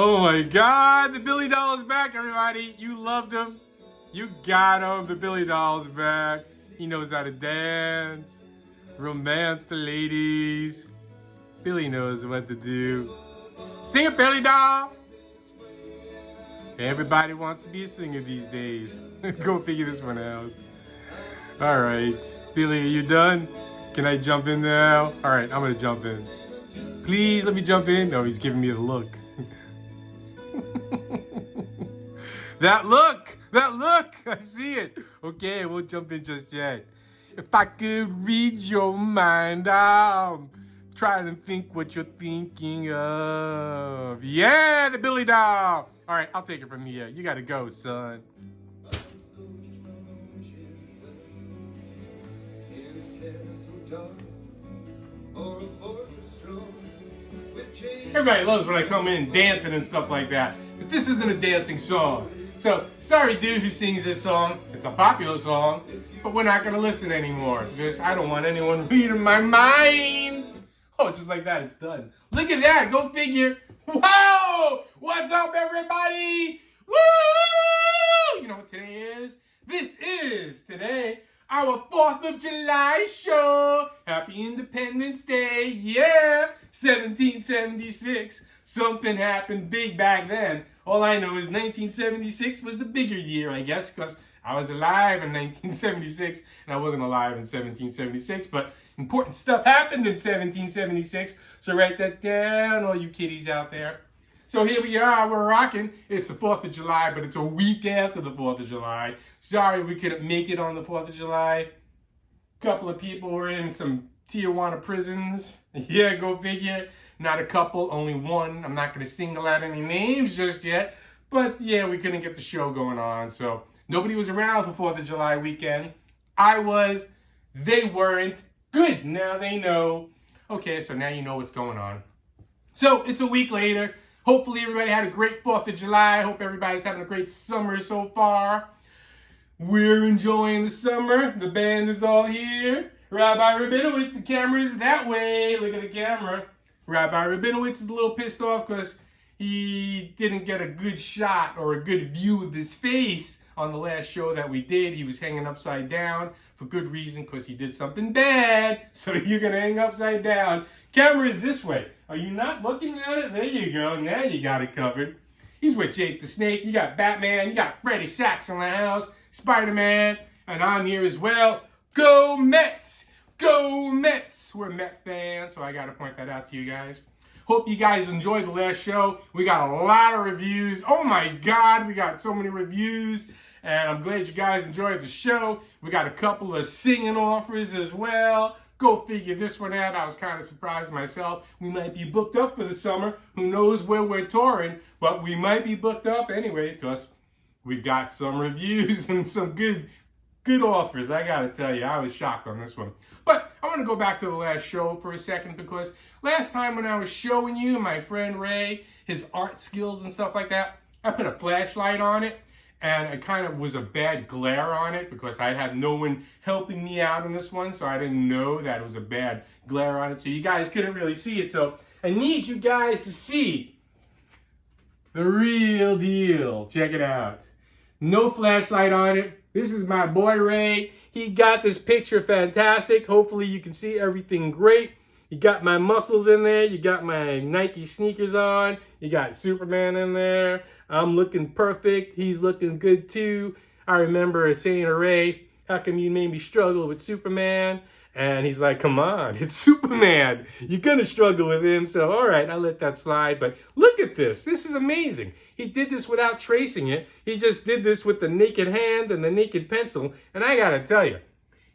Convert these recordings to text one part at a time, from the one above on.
Oh my God, the Billy Doll is back, everybody. You loved him. You got him. The Billy Doll's back. He knows how to dance, romance the ladies. Billy knows what to do. Sing it, Billy Doll. Everybody wants to be a singer these days. Go figure this one out. All right, Billy, are you done? Can I jump in now? All right, I'm gonna jump in. Please let me jump in. No, he's giving me the look. That look, I see it. Okay, I won't jump in just yet. If I could read your mind, I'm trying to think what you're thinking of. Yeah, the Billy Doll. All right, I'll take it from here. You gotta go, son. Everybody loves when I come in dancing and stuff like that, but this isn't a dancing song. So, sorry dude who sings this song. It's a popular song, but we're not gonna listen anymore because I don't want anyone reading my mind. Oh, just like that, it's done. Look at that, go figure. Whoa! What's up, everybody? Woo! You know what today is? This is today our 4th of July show. Happy Independence Day, yeah! 1776. Something happened big back then. All I know is 1976 was the bigger year, I guess, because I was alive in 1976, and I wasn't alive in 1776, but important stuff happened in 1776, so write that down, all you kiddies out there. So here we are, we're rocking. It's the 4th of July, but it's a week after the 4th of July. Sorry we couldn't make it on the 4th of July. A couple of people were in some Tijuana prisons. Yeah, go figure. Not a couple, only one. I'm not going to single out any names just yet. But yeah, we couldn't get the show going on. So nobody was around for 4th of July weekend. I was. They weren't. Good, now they know. Okay, so now you know what's going on. So it's a week later. Hopefully everybody had a great 4th of July. Hope everybody's having a great summer so far. We're enjoying the summer. The band is all here. Rabbi Rabinowitz, the camera is that way. Look at the camera. Rabbi Rabinowitz is a little pissed off because he didn't get a good shot or a good view of his face on the last show that we did. He was hanging upside down for good reason because he did something bad. So you're going to hang upside down. Camera is this way. Are you not looking at it? There you go. Now you got it covered. He's with Jake the Snake. You got Batman. You got Freddie Sachs in the house. Spider-Man. And I'm here as well. Go Mets! Go Mets! We're Met fans, so I got to point that out to you guys. Hope you guys enjoyed the last show. We got a lot of reviews. Oh my God, we got so many reviews. And I'm glad you guys enjoyed the show. We got a couple of singing offers as well. Go figure this one out. I was kind of surprised myself. We might be booked up for the summer. Who knows where we're touring, but we might be booked up anyway because we got some reviews and some good offers. I gotta tell you, I was shocked on this one. But I want to go back to the last show for a second because last time when I was showing you my friend Ray, his art skills and stuff like that, I put a flashlight on it and it kind of was a bad glare on it because I had no one helping me out in this one, so I didn't know that it was a bad glare on it, so you guys couldn't really see it. So I need you guys to see the real deal. Check it out. No flashlight on it. This is my boy Ray. He got this picture fantastic. Hopefully you can see everything great. You got my muscles in there. You got my Nike sneakers on. You got Superman in there. I'm looking perfect. He's looking good too. I remember saying to Ray, how come you made me struggle with Superman? And he's like, come on, it's Superman. You're going to struggle with him. So, all right, I'll let that slide. But look at this. This is amazing. He did this without tracing it. He just did this with the naked hand and the naked pencil. And I got to tell you,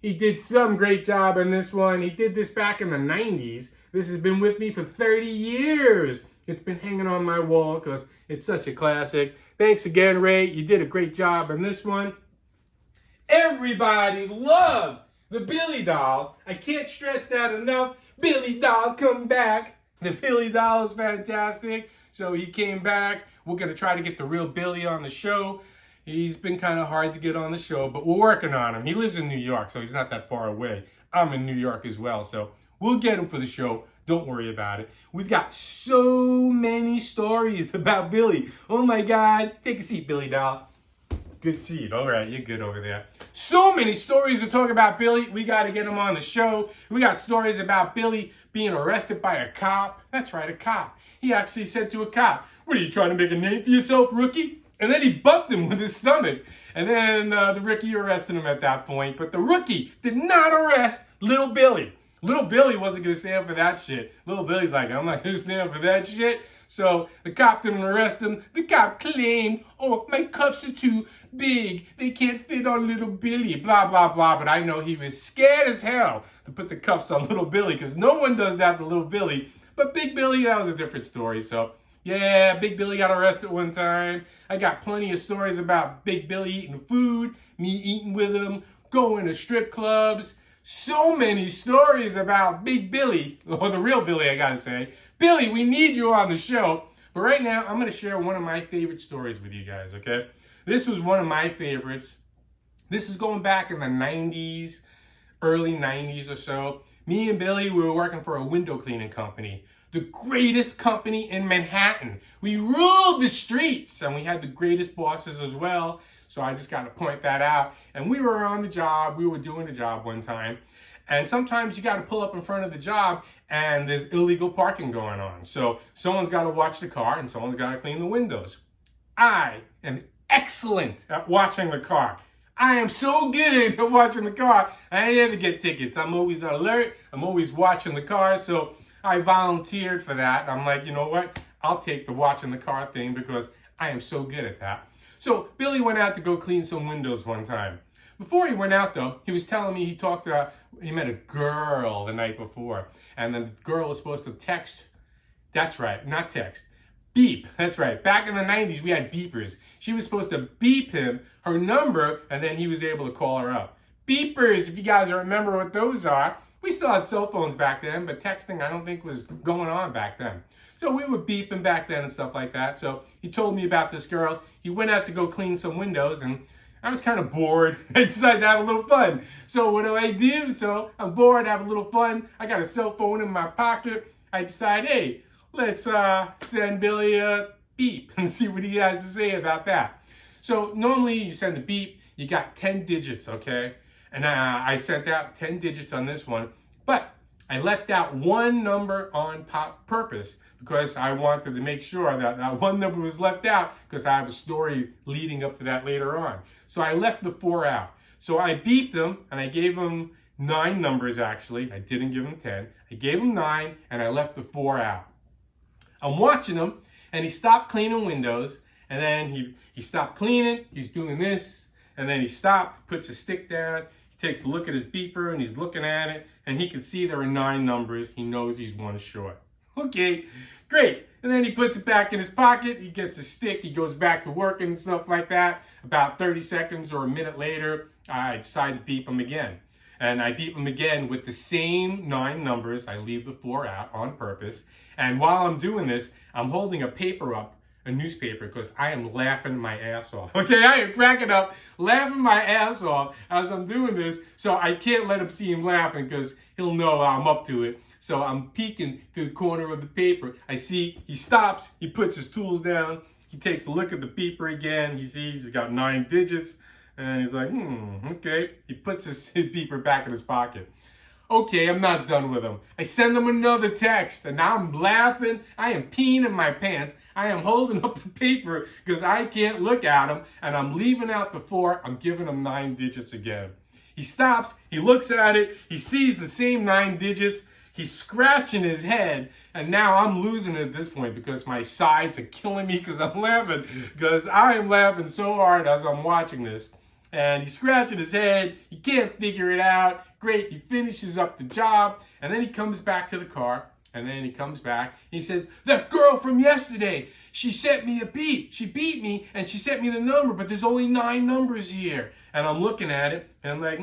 he did some great job in this one. He did this back in the 90s. This has been with me for 30 years. It's been hanging on my wall because it's such a classic. Thanks again, Ray. You did a great job in this one. Everybody loved the Billy Doll. I can't stress that enough. Billy Doll, come back. The Billy Doll is fantastic. So he came back. We're going to try to get the real Billy on the show. He's been kind of hard to get on the show, but we're working on him. He lives in New York, so he's not that far away. I'm in New York as well, so we'll get him for the show. Don't worry about it. We've got so many stories about Billy. Oh my God. Take a seat, Billy doll. Good seat. All right, you're good over there. So many stories to talk about Billy. We got to get him on the show. We got stories about Billy being arrested by a cop. That's right, a cop. He actually said to a cop, "What, are you trying to make a name for yourself, rookie?" And then he bumped him with his stomach. And then the rookie arrested him at that point. But the rookie did not arrest Little Billy. Little Billy wasn't going to stand for that shit. Little Billy's like, "I'm not going to stand for that shit." So the cop didn't arrest him. The cop claimed, "Oh, my cuffs are too big. They can't fit on Little Billy," blah, blah, blah. But I know he was scared as hell to put the cuffs on Little Billy because no one does that to Little Billy. But Big Billy, that was a different story. So yeah, Big Billy got arrested one time. I got plenty of stories about Big Billy eating food, me eating with him, going to strip clubs. So many stories about Big Billy, or the real Billy, I gotta say. Billy, we need you on the show. But right now, I'm gonna share one of my favorite stories with you guys, okay? This was one of my favorites. This is going back in the 90s, early 90s or so. Me and Billy, we were working for a window cleaning company. The greatest company in Manhattan. We ruled the streets, and we had the greatest bosses as well. So I just got to point that out. And we were on the job. We were doing the job one time. And sometimes you got to pull up in front of the job and there's illegal parking going on. So someone's got to watch the car and someone's got to clean the windows. I am excellent at watching the car. I am so good at watching the car. I never get tickets. I'm always alert. I'm always watching the car. So I volunteered for that. I'm like, you know what? I'll take the watching the car thing because I am so good at that. So Billy went out to go clean some windows one time. Before he went out though, he was telling me he met a girl the night before. And the girl was supposed to text. That's right, not text. Beep, that's right. Back in the 90s, we had beepers. She was supposed to beep him her number and then he was able to call her up. Beepers, if you guys remember what those are. We still had cell phones back then, but texting I don't think was going on back then. So we were beeping back then and stuff like that. So he told me about this girl. He went out to go clean some windows and I was kind of bored. I decided to have a little fun. So what do? So I'm bored, have a little fun. I got a cell phone in my pocket. I decide, hey, let's send Billy a beep and see what he has to say about that. So normally you send a beep, you got 10 digits, okay? And I sent out 10 digits on this one, but I left out one number on purpose because I wanted to make sure that one number was left out because I have a story leading up to that later on. So I left the 4 out. So I beeped him and I gave him 9 numbers actually. I didn't give him 10. I gave him 9 and I left the 4 out. I'm watching him and he stopped cleaning windows and then he stopped cleaning. He's doing this and then he stopped, puts his stick down. He takes a look at his beeper and he's looking at it and he can see there are 9 numbers. He knows he's 1 short. Okay, great. And then he puts it back in his pocket. He gets his stick. He goes back to working and stuff like that. About 30 seconds or a minute later, I decide to beep him again. And I beep him again with the same 9 numbers. I leave the 4 out on purpose. And while I'm doing this, I'm holding a paper up, a newspaper, because I am laughing my ass off. Okay, I am cracking up, laughing my ass off as I'm doing this. So I can't let him see him laughing because he'll know I'm up to it. So I'm peeking to the corner of the paper. I see he stops, he puts his tools down, he takes a look at the beeper again. He sees he's got 9 digits and he's like, okay. He puts his beeper back in his pocket. Okay, I'm not done with him. I send him another text and now I'm laughing. I am peeing in my pants. I am holding up the paper because I can't look at him and I'm leaving out the 4. I'm giving him 9 digits again. He stops, he looks at it, he sees the same 9 digits. He's scratching his head, and now I'm losing it at this point because my sides are killing me because I'm laughing, because I am laughing so hard as I'm watching this. And he's scratching his head. He can't figure it out. Great, he finishes up the job, and then he comes back to the car, and then he comes back, and he says, that girl from yesterday, she sent me a beep. She beat me, and she sent me the number, but there's only 9 numbers here. And I'm looking at it, and I'm like,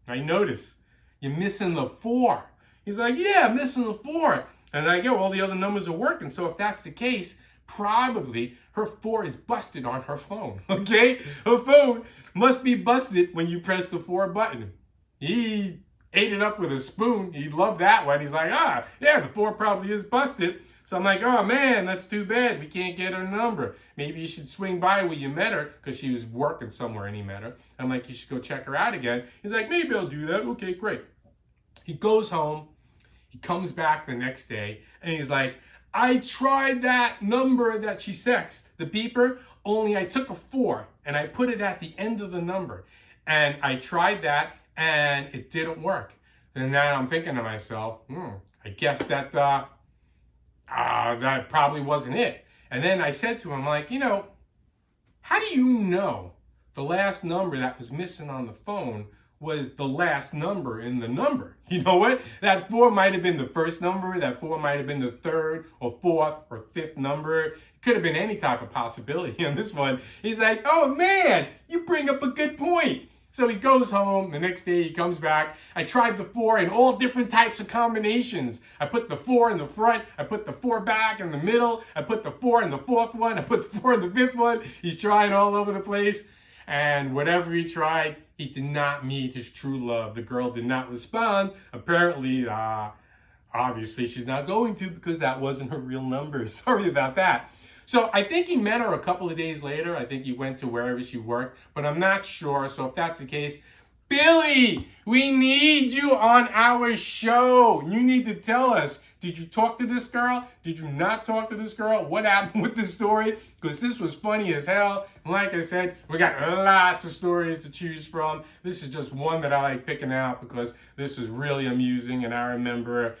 I notice. You're missing the 4. He's like, yeah, I'm missing the 4. And I go, all the other numbers are working. So if that's the case, probably her 4 is busted on her phone. Okay? Her phone must be busted when you press the 4 button. He ate it up with a spoon. He loved that one. He's like, yeah, the 4 probably is busted. So I'm like, oh man, that's too bad. We can't get her number. Maybe you should swing by where you met her, because she was working somewhere and he met her. I'm like, you should go check her out again. He's like, maybe I'll do that. Okay, great. He goes home. He comes back the next day and he's like, I tried that number that she texted, the beeper, only I took a 4 and I put it at the end of the number. And I tried that and it didn't work. And now I'm thinking to myself, I guess that that probably wasn't it. And then I said to him, like, how do you know the last number that was missing on the phone was the last number in the number? You know what? That 4 might have been the first number. That 4 might have been the 3rd or 4th or 5th number. It could have been any type of possibility on this one. He's like, oh man, you bring up a good point. So he goes home. The next day he comes back. I tried the 4 in all different types of combinations. I put the 4 in the front. I put the 4 back in the middle. I put the 4 in the 4th one. I put the 4 in the 5th one. He's trying all over the place. And whatever he tried, he did not meet his true love. The girl did not respond. Apparently, obviously she's not going to, because that wasn't her real number. Sorry about that. So I think he met her a couple of days later. I think he went to wherever she worked, but I'm not sure. So if that's the case, Billy, we need you on our show. You need to tell us, did you talk to this girl? Did you not talk to this girl? What happened with this story? Because this was funny as hell. And like I said, we got lots of stories to choose from. This is just one that I like picking out because this was really amusing. And I remember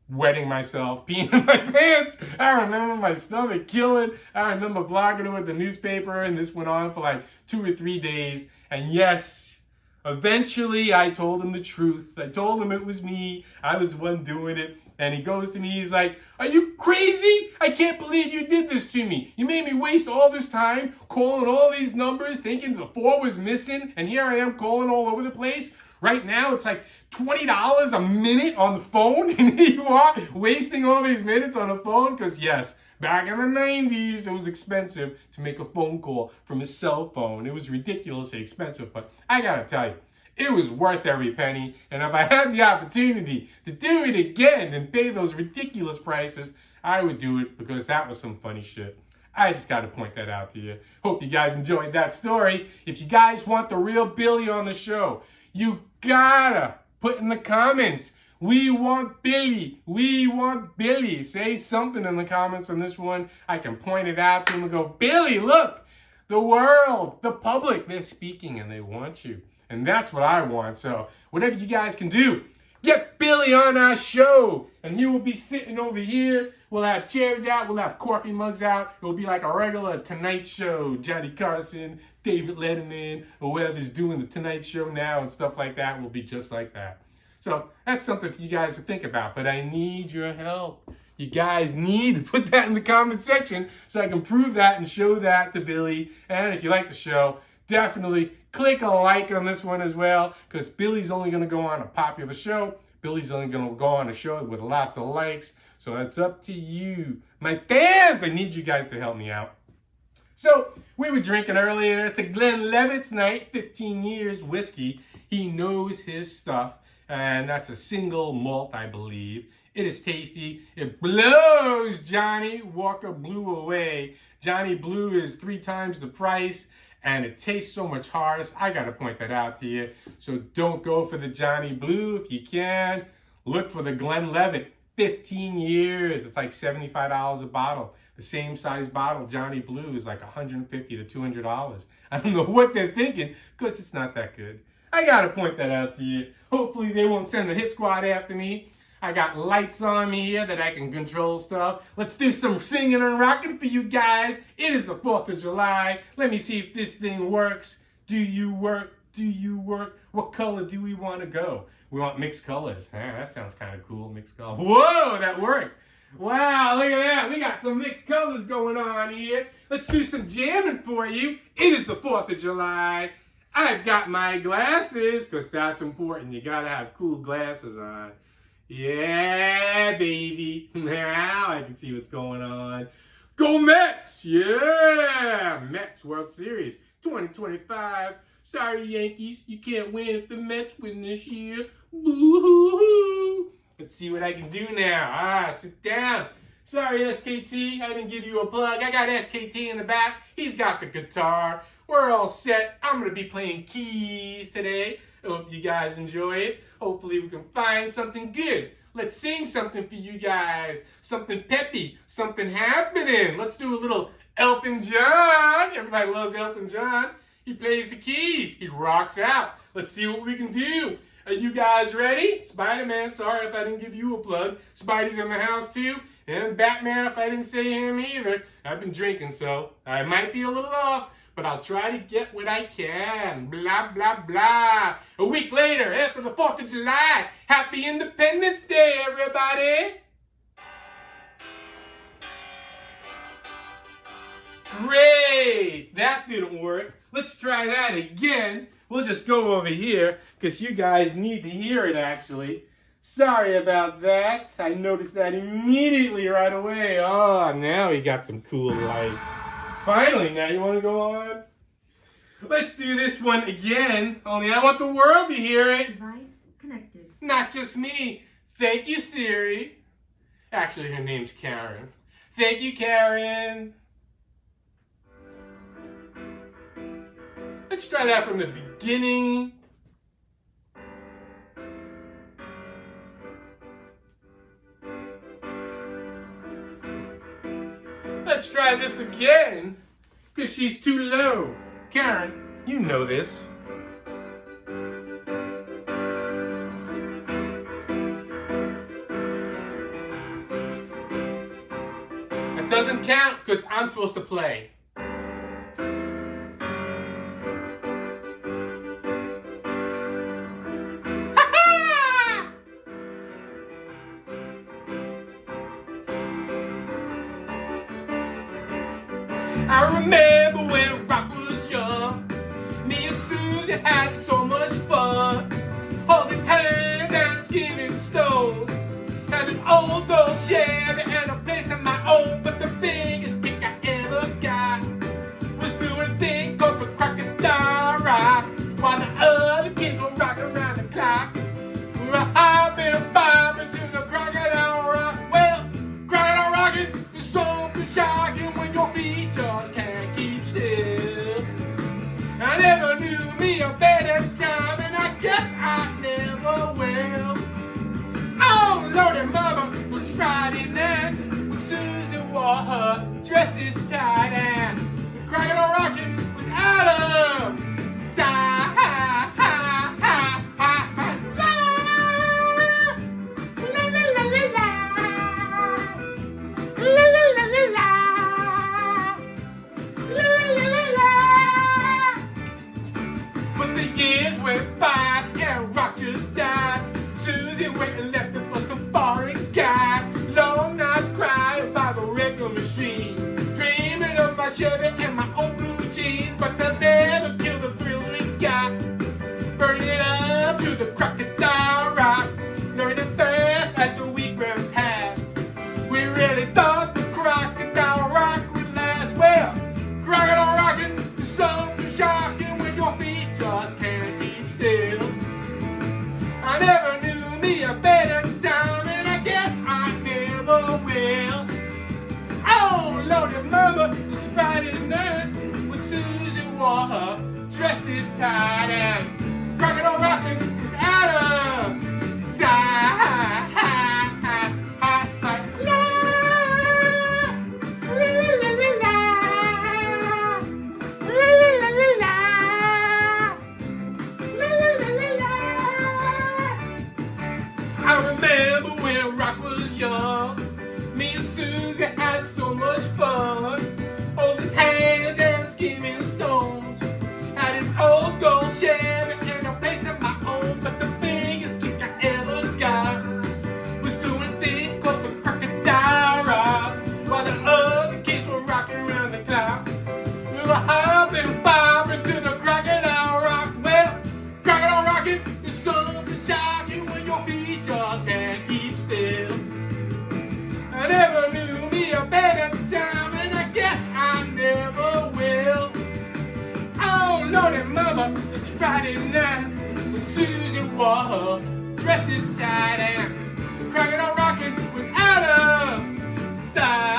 wetting myself, peeing in my pants. I remember my stomach killing. I remember blogging it with the newspaper, and this went on for like 2 or 3 days. And yes, eventually I told him the truth. I told him it was me. I was the one doing it. And he goes to me, he's like, are you crazy? I can't believe you did this to me. You made me waste all this time calling all these numbers, thinking the 4 was missing, and here I am calling all over the place. Right now, it's like $20 a minute on the phone, and here you are wasting all these minutes on the phone, because yes, back in the 90s, it was expensive to make a phone call from a cell phone. It was ridiculously expensive, but I gotta tell you, it was worth every penny, and if I had the opportunity to do it again and pay those ridiculous prices, I would do it, because that was some funny shit. I just got to point that out to you. Hope you guys enjoyed that story. If you guys want the real Billy on the show, you gotta put in the comments, we want Billy. We want Billy. Say something in the comments on this one. I can point it out to him and go, Billy, look, the world, the public, they're speaking and they want you. And that's what I want. So whatever you guys can do, get Billy on our show. And he will be sitting over here. We'll have chairs out. We'll have coffee mugs out. It will be like a regular Tonight Show. Johnny Carson, David Letterman, or whoever's doing the Tonight Show now and stuff like that will be just like that. So that's something for you guys to think about. But I need your help. You guys need to put that in the comment section so I can prove that and show that to Billy. And if you like the show, definitely click a like on this one as well, because Billy's only going to go on a popular show. Billy's only going to go on a show with lots of likes. So that's up to you. My fans, I need you guys to help me out. So we were drinking earlier. It's a Glenlivet's night, 15 years whiskey. He knows his stuff. And that's a single malt, I believe. It is tasty. It blows Johnny Walker Blue away. Johnny Blue is 3 times the price. And it tastes so much harder. I got to point that out to you. So don't go for the Johnny Blue. If you can, look for the Glenlivet. 15 years. It's like $75 a bottle. The same size bottle, Johnny Blue, is like $150 to $200. I don't know what they're thinking, because it's not that good. I got to point that out to you. Hopefully they won't send the hit squad after me. I got lights on me here that I can control stuff. Let's do some singing and rocking for you guys. It is the 4th of July. Let me see if this thing works. Do you work? Do you work? What color do we want to go? We want mixed colors. That sounds kind of cool, mixed colors. Whoa, that worked. Wow, look at that. We got some mixed colors going on here. Let's do some jamming for you. It is the 4th of July. I've got my glasses, because that's important. You got to have cool glasses on. Yeah, baby. Now I can see what's going on. Go Mets! Yeah! Mets World Series 2025. Sorry, Yankees, you can't win if the Mets win this year. Boo-hoo-hoo. Let's see what I can do now. Sit down. Sorry, SKT, I didn't give you a plug. I got SKT in the back. He's got the guitar. We're all set. I'm going to be playing keys today. I hope you guys enjoy it. Hopefully we can find something good. Let's sing something for you guys. Something peppy. Something happening. Let's do a little Elton John. Everybody loves Elton John. He plays the keys. He rocks out. Let's see what we can do. Are you guys ready? Spider-Man, sorry if I didn't give you a plug. Spidey's in the house too. And Batman, if I didn't say him either. I've been drinking, so I might be a little off, but I'll try to get what I can. Blah, blah, blah. A week later, after the 4th of July. Happy Independence Day, everybody. Great. That didn't work. Let's try that again. We'll just go over here because you guys need to hear it, actually. Sorry about that. I noticed that immediately right away. Oh, now we got some cool lights. Finally, now you want to go on? Let's do this one again, only I want the world to hear it. Device connected. Not just me. Thank you, Siri. Actually, her name's Karen. Thank you, Karen. Let's try that from the beginning. Let's try this again, because she's too low. Karen, you know this. That doesn't count, because I'm supposed to play. I remember when rock was young. Me and Susie had so much fun. Holding hands and skimming stones. Had an old gold Chevy and a place of my own. But the biggest kick I ever got was doing a thing called the crocodile rock. While the other kids were rocking around the clock. We were hopping and bobbing to the crocodile rock. Well, crocodile rocking is something shocking when your feet just can't keep still. I never knew me a better time, and I guess I never will. Oh, Lordy, Mama, it was Friday night when Susie wore her dresses tight, and the crocodile rocking was out of sight. Years went by and rock just died. Susie went and left it for some foreign guy. Long nights crying by the record machine, dreaming of my Chevy and my old blue jeans. But they'll never kill the thrills we got. Burning up to the crocodile rock. Learning fast as the week went past. We really thought the crocodile rock would last. Well, crocodile rocking is something shocking when your feet just can't keep still. I never knew me a better time, and I guess I never will. Oh, Lordy, Mama, it's Friday nights when Susie wore her dresses tight, and crocodile rocking is out of sight. I remember when rock was young. Me and Susie had so much fun. Holding hands and skimming stones. Had an old gold Chevy and a place of my own. But the biggest kick I ever got was doing a thing called the crocodile rock. While the other kids were rocking around the clock. We were hopping and bobbing to the crocodile rock. Well, crocodile rocking is something shocking when your feet just can't keep still. I never knew me It's Friday nights with Susan Wall, dresses tight and the crocodile rockin' was out of sight.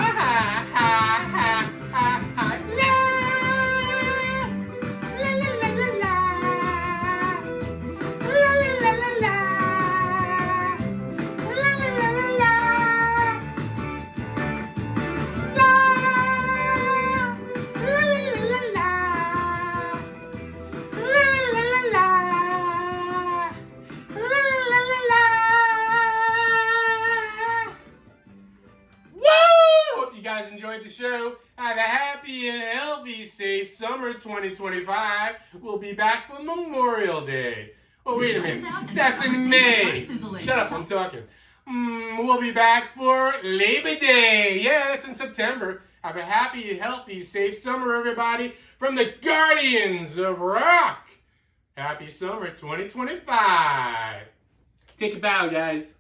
Hope you guys enjoyed the show. Have a happy and healthy, safe summer 2025. We'll be back for Memorial Day. Oh, wait a minute. That's in May. Shut up, I'm talking. We'll be back for Labor Day. Yeah, that's in September. Have a happy, healthy, safe summer, everybody. From the Guardians of Rock. Happy summer 2025. Take a bow, guys.